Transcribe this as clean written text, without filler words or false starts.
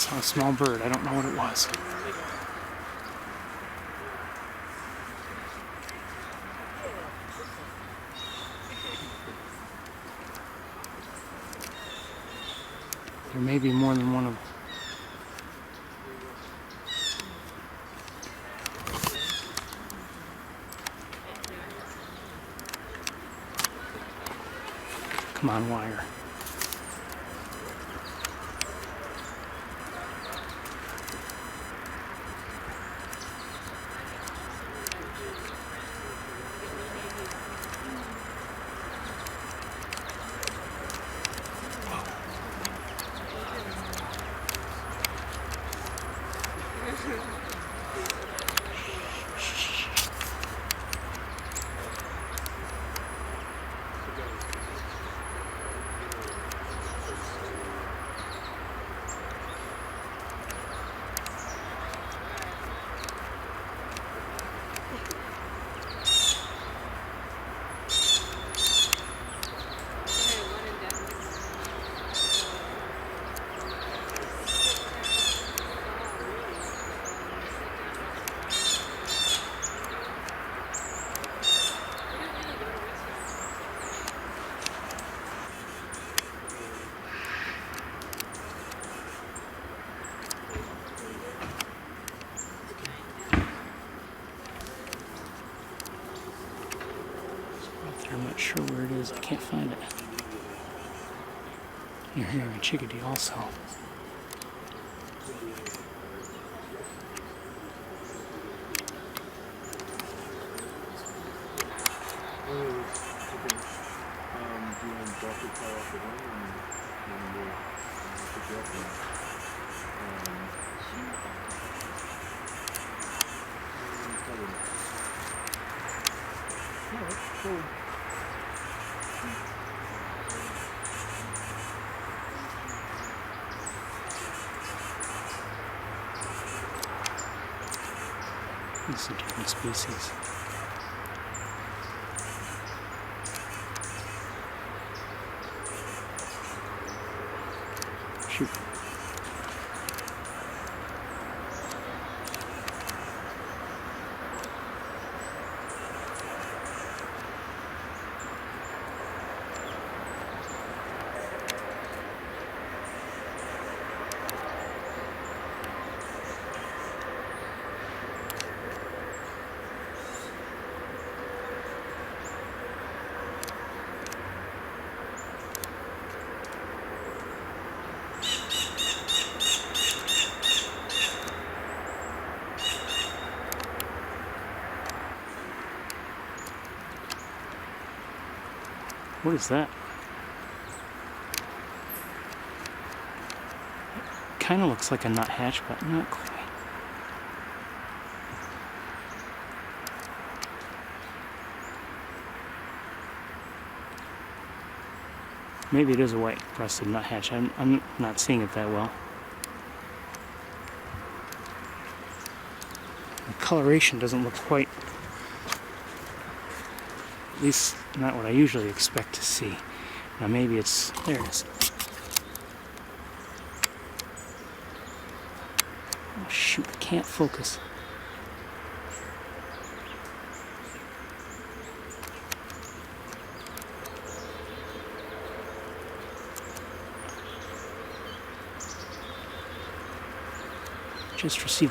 Saw a small bird. I don't know what it was. There may be more than one of them. Come on, wire. I'm not sure where it is. I can't find it. You're hearing a chickadee also. These are different species. Shoot. What is that? Kind of looks like a nuthatch, but not quite. Maybe it is a white-breasted nuthatch. I'm not seeing it that well. The coloration doesn't look quite, at least not what I usually expect to see. Now maybe it's, there it is. Oh shoot, I can't focus. Just received